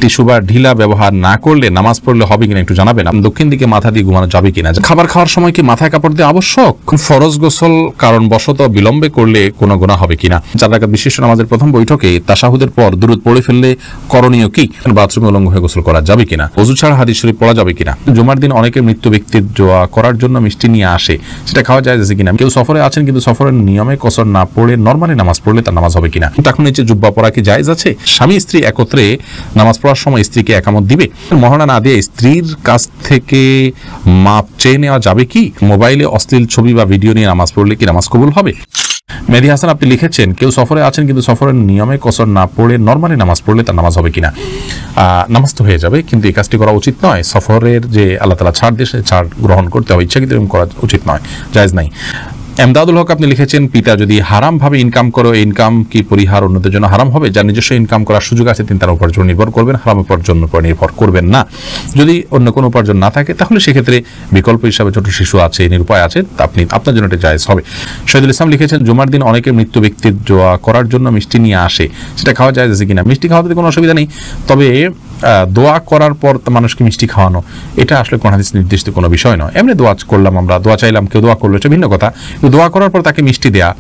Tissue বা ঢিলা ব্যবহার না করলে নামাজ পড়লে হবে কিনা একটু জানাবেন। দক্ষিণ দিকে মাথা দিয়ে ঘুমানো যাবে কিনা? খাবার খাওয়ার সময় কি মাথায় কাপড় দিয়ে আবশ্যক? ফরজ গোসল কারণ বশত বিলম্বে করলে কোনো গুনাহ হবে কিনা? 4 রাকাত বিশিষ্ট নামাজের প্রথম বৈঠকে তাশাহুদের পর দুরূদ পড়ে ফেললে করণীয় কি? বাথরুমে উলঙ্গ হয়ে গোসল করা যাবে কিনা? ওযু ছাড়া হাদিস শরীফ পড়া যাবে কিনা? জুমার দিন অনেকে মৃত্যু ব্যক্তির দোয়া করার জন্য মিষ্টি নিয়ে আসে, সেটা খাওয়া যায় কিনা? কেউ সফরে আছেন কিন্তু সফরের নিয়মে কসর না পড়ে নরমালি নামাজ পড়লে তার নামাজ হবে কিনা? টাকুর নিচে জুব্বা পরা কি জায়েজ আছে? স্বামী স্ত্রী একত্রে নামাজ পড়ার সময় স্ত্রীকে একামত দিবে? মহারণা না দিয়ে স্ত্রীর কাছ থেকে মাপ চেয়ে নেওয়া যাবে কি? মোবাইলে অশ্লীল ছবি বা ভিডিও নিয়ে নামাজ পড়লে কি নামাজ কবুল হবে? মেহেদী হাসান আপনি লিখেছেন, কেউ সফরে আছেন কিন্তু সফরের নিয়মে কসর না পড়ে নরমালি নামাজ পড়লে তার নামাজ হবে কিনা? নামাজ তো হয়ে যাবে, কিন্তু এই কাজটি করা উচিত নয়। সফরের যে আল্লাহ তাআলা ছাড় দিয়েছে, ছাড় গ্রহণ করতে হবে, ইচ্ছাকৃত এরকম করা উচিত নয়, জায়েজ নাই। এমদাদুল হক আপনি লিখেছেন, পিতা যদি হারাম ভাবে ইনকাম করে, ইনকাম কি পরিহার অন্যদের জন্য হারাম হবে? যার নিজস্ব ইনকাম করার সুযোগ আছে তিনি তার উপার্জন নির্ভর করবেন, হারাম উপার্জনের উপর নির্ভর করবেন না। যদি অন্য কোনো উপার্জন না থাকে তাহলে সেক্ষেত্রে বিকল্প হিসাবে ছোট শিশু আছে, নিরুপায় আছে, আপনি আপনার জন্য এটা জায়েজ হবে। শহীদুল ইসলাম লিখেছেন, জুমার দিন অনেকে মৃত্যু ব্যক্তির দোয়া করার জন্য মিষ্টি নিয়ে আসে, সেটা খাওয়া যায় কিনা? মিষ্টি খাওয়াতে কোনো অসুবিধা নেই, তবে দোয়া করার পর মানুষকে মিষ্টি খাওয়ানো এটা আসলে কোন হাদিস নির্দিষ্ট কোনো বিষয় নয়। এমনি দোয়া করলাম, আমরা দোয়া চাইলাম, কেউ দোয়া করলো, এটা ভিন্ন কথা। দোয়া করার পর তাকে মিষ্টি দেয়া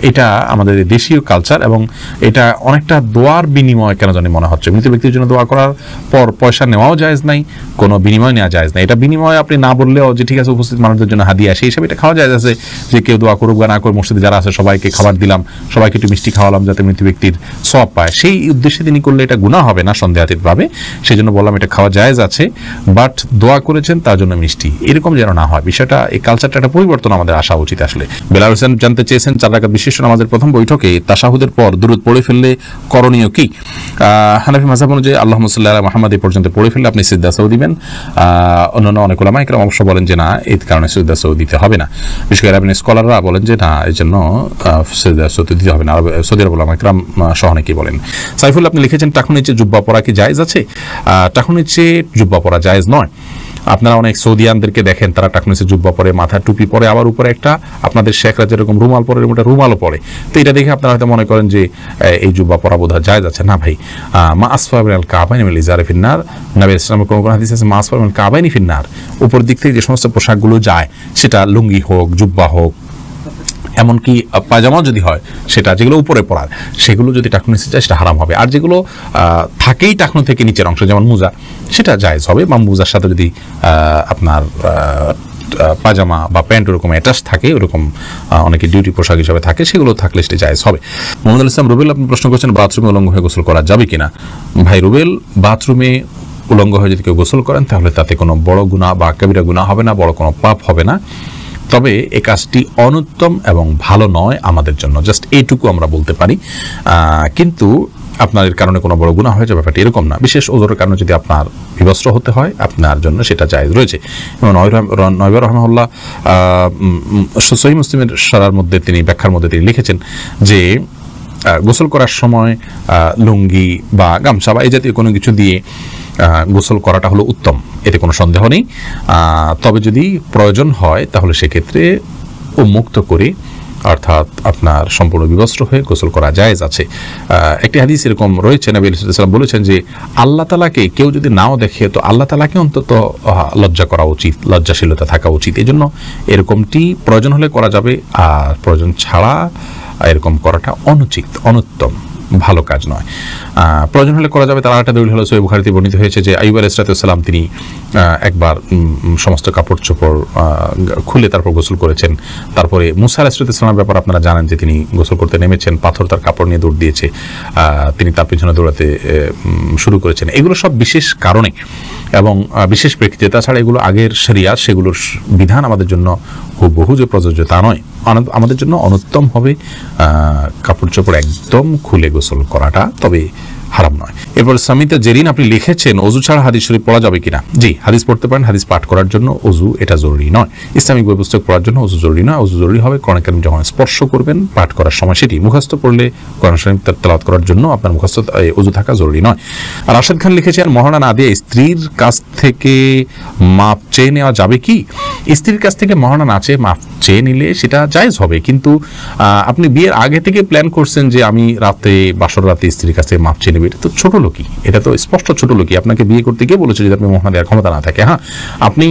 এটা আমাদের দেশীয় কালচার, এবং এটা অনেকটা দোয়ার বিনিময় কেন জানি মনে হচ্ছে। মৃত ব্যক্তির জন্য দোয়া করার পর পয়সা নেওয়াও জায়েজ নাই, কোনো বিনিময় নেওয়া জায়েজ নাই। এটা বিনিময় আপনি না বললেও যে ঠিক আছে উপস্থিত মানুষদের জন্য হাদিয়া, সেই হিসাবে এটা খাওয়া জায়েজ আছে, যে কেউ দোয়া করুক বা না করে মসজিদে যারা আছে সবাইকে খাবার দিলাম, সবাইকে একটু মিষ্টি খাওয়ালাম যাতে মৃত ব্যক্তির সওয়াব পায়, সেই উদ্দেশ্যে তিনি করলে এটা গুনাহ হবে না সন্দেহাতীতভাবে। সেই জন্য বললাম এটা খাওয়া জায়েজ আছে, বাট দোয়া করেছেন তার জন্য মিষ্টি এরকম যেন না হয়। বিষয়টা, এই কালচারটা একটা পরিবর্তন আমাদের আসা উচিত আসলে। বেলাল হোসেন জানতে চেয়েছেন, 4 রাকাত বিশিষ্ট নামাজের প্রথম বৈঠকে তাশাহুদের পর দুরূদ পড়ে ফেললে করণীয় কি? হানাফি মাযহাব অনুযায়ী আল্লাহুম্মা সাল্লি আলা মুহাম্মাদ এই পর্যন্ত পড়ে ফেললে আপনি সিজদা সাউ দিবেন। অন্যান্য অনেক উলামা ইকরাম অবশ্য বলেন যে না, এই কারণে সিজদা সাউ দিতে হবে না। বিশেষ করে আরবি স্কলাররা বলেন যে না, এই জন্য সিজদা সাউ দিতে হবে না। সৌদি আরব উলামা ইকরাম সহ অনেকেই বলেন। সাইফুল আপনি লিখেছেন, টাকুর নিচে জুব্বা পরা কি জায়েজ আছে? টাকুর নিচে জুব্বা পরা জায়েজ নয়। আপনারা অনেক সৌদিয়ানদেরকে দেখেন, তারা টাকুর নিচে জুব্বা পরে, মাথা টুপি পরে, আবার উপরে একটা আপনাদের শেখরা যেরকম রুমাল পরে, এরকম একটা রুমালও পরে। তো এটা দেখে আপনারা হয়তো মনে করেন যে এই জুব্বা পরা বোধহয় জায়েজ আছে। না ভাই, মা আসফাল মিনাল কাবাইনি মিনাল ইজারি ফিন্নার, নবী ইসলামের কোন হাদিস আছে মা আসফাল মিনাল কাবাইনি ফিন্নার, উপর দিক থেকে যে সমস্ত পোশাকগুলো যায়, সেটা লুঙ্গি হোক, জুব্বা হোক, এমনকি পায়জামা যদি হয়, সেটা যেগুলো উপরে পড়ার, সেগুলো যদি টাকনু নিচে যায় সেটা হারাম হবে। আর যেগুলো থাকেই টাকনু থেকে নিচের অংশ, যেমন মোজা, সেটা জায়েজ হবে। বা মোজার সাথে যদি আপনার পাজামা বা প্যান্ট ওরকম অ্যাটাচ থাকে, ওরকম অনেকে ডিউটি পোশাক হিসাবে থাকে, সেগুলো থাকলে সেটা জায়েজ হবে। মোহাম্মদ ইসলাম রুবেল আপনি প্রশ্ন করছেন, বাথরুমে উলঙ্গ হয়ে গোসল করা যাবে কিনা? ভাই রুবেল, বাথরুমে উলঙ্গ হয়ে যদি কেউ গোসল করেন তাহলে তাতে কোনো বড় গুনাহ বা কবিরা গুনাহ হবে না, বড় কোনো পাপ হবে না। তবে এই কাজটি অনুত্তম এবং ভালো নয় আমাদের জন্য, জাস্ট এইটুকু আমরা বলতে পারি। কিন্তু আপনার এর কারণে কোনো বড় গুনাহ হয়ে যাবে ব্যাপারটা এরকম না। বিশেষ ওজরের কারণে যদি আপনার বিবস্ত্র হতে হয়, আপনার জন্য সেটা জায়েজ রয়েছে। এবং নয়বার রহমাহুল্লাহ সহিহ মুসলিমের শরার মধ্যে তিনি ব্যাখ্যার মধ্যে তিনি লিখেছেন যে গোসল করার সময় লুঙ্গি বা গামছা বা এই জাতীয় কোনো কিছু দিয়ে গোসল করাটা হলো উত্তম, এতে কোনো সন্দেহ নেই। তবে যদি প্রয়োজন হয় তাহলে সেক্ষেত্রে উন্মুক্ত করে, অর্থাৎ আপনার সম্পূর্ণ বিবস্ত্র হয়ে গোসল করা জায়েজ আছে। একটি হাদিস এরকম রয়েছে, নবী সাল্লাল্লাহু আলাইহি ওয়াসাল্লাম বলেছেন যে আল্লাহ তাআলাকে কেউ যদি নাও দেখে তো আল্লাহ তাআলাকে অন্তত লজ্জা করা উচিত, লজ্জাশীলতা থাকা উচিত। এই জন্য এরকমটি প্রয়োজন হলে করা যাবে, আর প্রয়োজন ছাড়া এরকম করাটা অনুচিত, অনুত্তম, ভালো কাজ নয়। প্রয়োজন হলে করা যাবে। তার একটা দলিল হলো সহিহ বুখারীতে বর্ণিত হয়েছে যে আইয়ুব আলাইহিস সালাম তিনি একবার সমস্ত কাপড় চোপড় খুলে তারপর গোসল করেছেন। তারপরে মুসা আলাইহিস সালামের ব্যাপার আপনারা জানেন যে তিনি গোসল করতে নেমেছেন, পাথর তার কাপড় নিয়ে দৌড় দিয়েছে, তিনি তার পিছনে দৌড়াতে শুরু করেছেন। এগুলো সব বিশেষ কারণে এবং বিশেষ প্রেক্ষিতে। তাছাড়া এগুলো আগের শরিয়াত, সেগুলোর বিধান আমাদের জন্য হুবহু যে প্রযোজ্য তা নয়। আমাদের জন্য অনুত্তম হবে কাপড় চোপড় একদম খুলে গোসল করাটা, তবে হারাম নয়। এরপর সামিতা জেরিন আপনি লিখেছেন, অজু ছাড়া হাদিস শরীফ পড়া যাবে কিনা? জি, হাদিস পড়তে পারেন। হাদিস পাঠ করার জন্য অজু এটা জরুরি নয়। ইসলামিক বই পুস্তক পড়ার জন্য অজু জরুরি নয়। অজু জরুরি হবে কোরআন কারীম যখন স্পর্শ করবেন পাঠ করার সময়, সেটি মুখস্থ পড়লে কোরআন শরীফ তেলাওয়াত করার জন্য আপনার মুখস্থ অজু থাকা জরুরি নয়। আর রাশেদ খান লিখেছেন, মহারণা না দিয়ে স্ত্রীর কাছ থেকে মাপ চেয়ে নেওয়া যাবে কি? স্ত্রীর কাছ থেকে মহানা না চেয়ে মাফ চেয়ে নিলে সেটা জায়েজ হবে, কিন্তু আপনি বিয়ের আগে থেকে প্ল্যান করছেন যে আমি রাতে বাসর রাতে স্ত্রীর কাছ থেকে মাফ চেয়ে নেবে, এটা তো ছোট লোকই, এটা তো স্পষ্ট ছোট লোকই। আপনাকে বিয়ে করতে গিয়ে বলেছে যদি আপনি মহানা দেওয়ার ক্ষমতা না থাকে, হ্যাঁ আপনি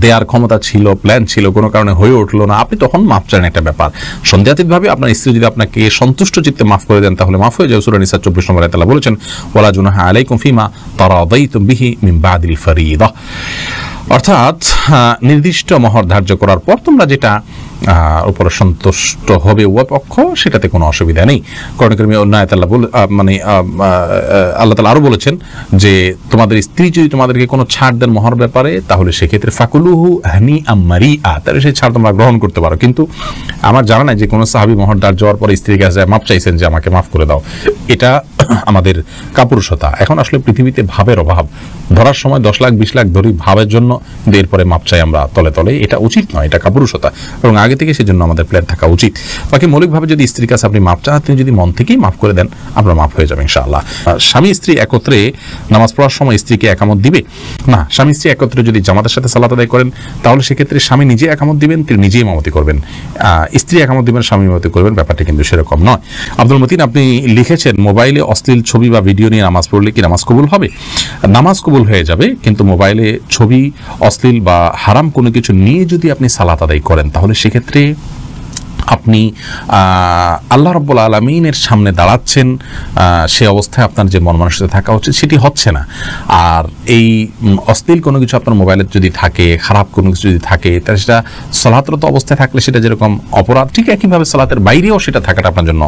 দেওয়ার ক্ষমতা ছিল, প্ল্যান ছিল, কোনো কারণে হয়ে উঠলো না, আপনি তখন মাফ চান, একটা ব্যাপার। সন্দেহাতীতভাবে আপনার স্ত্রী যদি আপনাকে সন্তুষ্ট চিত্তে মাফ করে দেন তাহলে মাফ হয়ে যাবে। সূরা নিসা 24 নম্বর আয়াতে আল্লাহ বলেছেন ওয়ালা জুনাহা আলাইকুম ফিমা তারাদাইতুম বিহি মিন বাদিল ফরিদা, অর্থাৎ নির্দিষ্ট মহর ধার্য করার পর তোমরা যেটা উপরে সন্তুষ্ট হবে উভয় পক্ষ, সেটাতে কোনো অসুবিধা নেই। কোরআনে অন্য আয়াতে আল্লাহ আল্লাহ তাআলা আরো বলেছেন যে তোমাদের স্ত্রী যদি তোমাদেরকে কোনো ছাড় দেন মহর ব্যাপারে তাহলে সেক্ষেত্রে ফাকুলুহু হানিআম মারিআ, তাহলে সেই ছাড় তোমরা গ্রহণ করতে পারো। কিন্তু আমার জানা নাই যে কোনো সাহাবী মহর ধার্য হওয়ার পরে স্ত্রীর কাছে মাফ চাইছেন যে আমাকে মাফ করে দাও। এটা আমাদের কাপুরুষতা। এখন আসলে পৃথিবীতে ভাবের অভাব, ধরার সময় 10 লাখ 20 লাখ ধরি ভাবের জন্য, এরপরে মাপ চাই আমরা তলে তলে, এটা উচিত নয়, এটা কাপুরুষতা, এবং আগে থেকে সেজন্য আমাদের প্ল্যান থাকা উচিত। বাকি মৌলিকভাবে যদি স্ত্রীর কাছে আপনি মাপ চান, আপনি যদি মন থেকেই মাফ করে দেন আপনার মাফ হয়ে যাবে ইনশাআল্লাহ। স্বামী স্ত্রী একত্রে নামাজ পড়ার সময় স্ত্রীকে একামত দিবে না। স্বামী স্ত্রী একত্রে যদি জামাতের সাথে সালাত আদায় করেন তাহলে সেক্ষেত্রে স্বামী নিজে একামত দিবেন, তিনি নিজেই ইমামতি করবেন, স্ত্রী একামত দিবেন, স্বামী ইমামতি করবেন, ব্যাপারটা কিন্তু সেরকম নয়। আব্দুল মতিন আপনি লিখেছেন মোবাইলে অশ্লীল ছবি বা ভিডিও নিয়ে নামাজ পড়লে কি নামাজ কবুল হবে? নামাজ কবুল হয়ে যাবে, কিন্তু মোবাইলে ছবি, অশ্লীল বা হারাম কোনো কিছু নিয়ে যদি আপনি সালাত আদায় করেন তাহলে সেক্ষেত্রে আপনি আল্লাহ রাব্বুল আলামিনের সামনে দাঁড়াচ্ছেন, সে অবস্থায় আপনার যে মন মানসিকতা থাকা উচিত সেটি হচ্ছে না। আর এই অশ্লীল কোনো কিছু আপনার মোবাইলে যদি থাকে, খারাপ কোনো কিছু যদি থাকে, তাহলে সেটা সালাতরত অবস্থায় থাকলে সেটা যেরকম অপরাধ, ঠিক একইভাবে সালাতের বাইরেও সেটা থাকাটা আপনার জন্য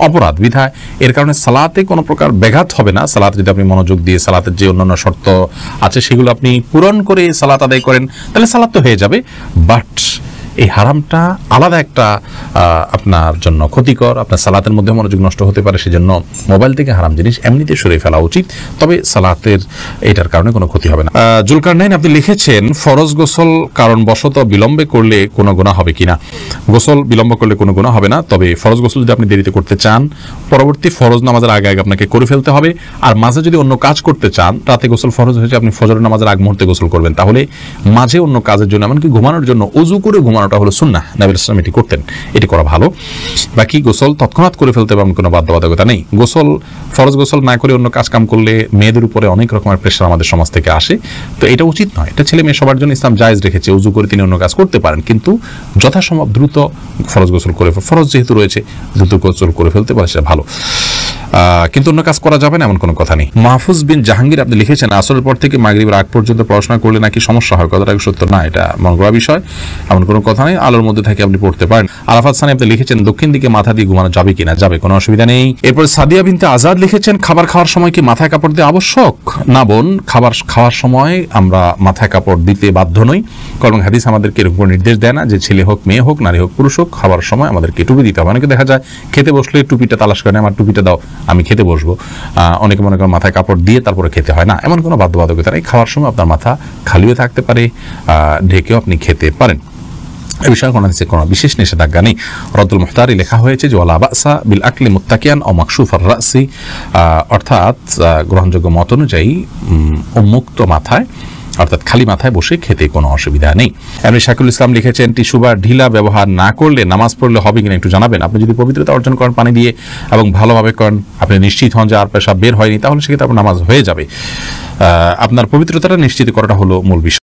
অপরাধ। বিধায় এর কারণে সালাতে কোনো প্রকার ব্যাঘাত হবে না। সালাত যদি আপনি মনোযোগ দিয়ে সালাতের যে অন্যান্য শর্ত আছে সেগুলো আপনি পূরণ করে সালাত আদায় করেন তাহলে সালাত তো হয়ে যাবে, বাট এই হারামটা আলাদা একটা আপনার জন্য ক্ষতিকর, আপনার সালাতের মধ্যে মনোযোগ নষ্ট হতে পারে, সেজন্য মোবাইল থেকে হারাম জিনিস এমনিতে সরিয়ে ফেলা উচিত, তবে সালাতের এটার কারণে কোনো ক্ষতি হবে না। জুলকারনাইন আপনি লিখেছেন ফরজ গোসল কারণবশত বিলম্বে করলে কোনো গুনাহ হবে কিনা? গোসল বিলম্ব করলে কোনো গুনাহ হবে না, তবে ফরজ গোসল যদি আপনি দেরিতে করতে চান পরবর্তী ফরজ নামাজের আগে আগে আপনাকে করে ফেলতে হবে। আর মাঝে যদি অন্য কাজ করতে চান, রাতে গোসল ফরজ হয়েছে, আপনি ফজরের নামাজের আগ মুহূর্তে গোসল করবেন, তাহলে মাঝে অন্য কাজের জন্য এমনকি ঘুমানোর জন্য ওযু করে ঘুমানোটা হলো সুন্নাহ, নবী সাল্লাল্লাহু আলাইহি ওয়াসাল্লাম এটি করতেন, এটি করা ভালো। বাকি গোসল তৎক্ষণাৎ করে ফেলতে পারবেন, কোনো বাধ্যবাধকতা নেই। গোসল ফরজ গোসল না করে অন্য কাজ কাম করলে মেয়েদের উপরে অনেক রকমের প্রেশার আমাদের সমাজ থেকে আসে, তো এটা উচিত নয়। এটা ছেলে মেয়ে সবার জন্য ইসলাম জায়েজ রেখেছে, ওযু করে তিনি অন্য কাজ করতে পারেন, কিন্তু যথাসম্ভব দ্রুত ফরজ গোসল করে, ফরজ যেহেতু রয়েছে দ্রুত গোসল করে ফেলতে পারে সেটা ভালো, কিন্তু অন্য কাজ করা যাবে না এমন কোনো কথা নেই। মাহফুজ বিন জাহাঙ্গীর আপনি লিখেছেন আসরের পর থেকে মাগরিবের আগ পর্যন্ত পড়াশোনা করলে নাকি সমস্যা হয়, কথাটা সত্য না, এটা মন গড়া বিষয়, এমন কোনো কথা নেই, আলোর মধ্যে থেকে আপনি পড়তে পারেন। আরাফাত সানি আপনি লিখেছেন দক্ষিণ দিকে মাথা দিয়ে ঘুমানো যাবে কিনা? যাবে, কোনো অসুবিধা নেই। এরপর সাদিয়া বিনতে আজাদ লিখেছেন খাবার খাওয়ার সময় কি মাথায় কাপড় দেওয়া আবশ্যক? না বোন, খাবার খাওয়ার সময় আমরা মাথায় কাপড় দিতে বাধ্য নই, কারণ হাদিস আমাদেরকে এরকম নির্দেশ দেয় না যে ছেলে হোক মেয়ে হোক নারী হোক পুরুষ হোক খাবার সময় আমাদেরকে টুপি দিতে হবে। অনেকে দেখা যায় খেতে বসলে টুপিটা তালাশ করে, আমার টুপিটা দাও আমি খেতে বসবো, অনেকে মনে করেন মাথায় কাপড় দিয়ে তারপরে খেতে হয় না, এমন কোনো বাধ্যবাধকতা নেই। খাওয়ার সময় আপনার মাথা খালিও থাকতে পারে, ঢেকেও আপনি খেতে পারেন, এ বিষয়ে কোনো বিশেষ নিষেধাজ্ঞা নেই। রদ্দুল মুখতারি লেখা হয়েছে যে ওয়ালা বাসা বিল আকলি মুত্তাকিয়ান ও মাকশুফার রাসি, অর্থাৎ গ্রহণযোগ্য মত অনুযায়ী উন্মুক্ত মাথায় অর্থাৎ খালি মাথায় বসে খেতে কোনো অসুবিধা নেই। এমনি শাকিল ইসলাম লিখেছেন টিস্যু বা ঢিলা ব্যবহার না করলে নামাজ পড়লে হবে কিনা একটু জানাবেন। আপনি যদি পবিত্রতা অর্জন করেন পানি দিয়ে এবং ভালোভাবে করেন, আপনি নিশ্চিত হন যে আর পেশাব বের হয়নি, তাহলে সেক্ষেত্রে আপনার নামাজ হয়ে যাবে। আপনার পবিত্রতাটা নিশ্চিত করাটা হলো মূল বিষয়।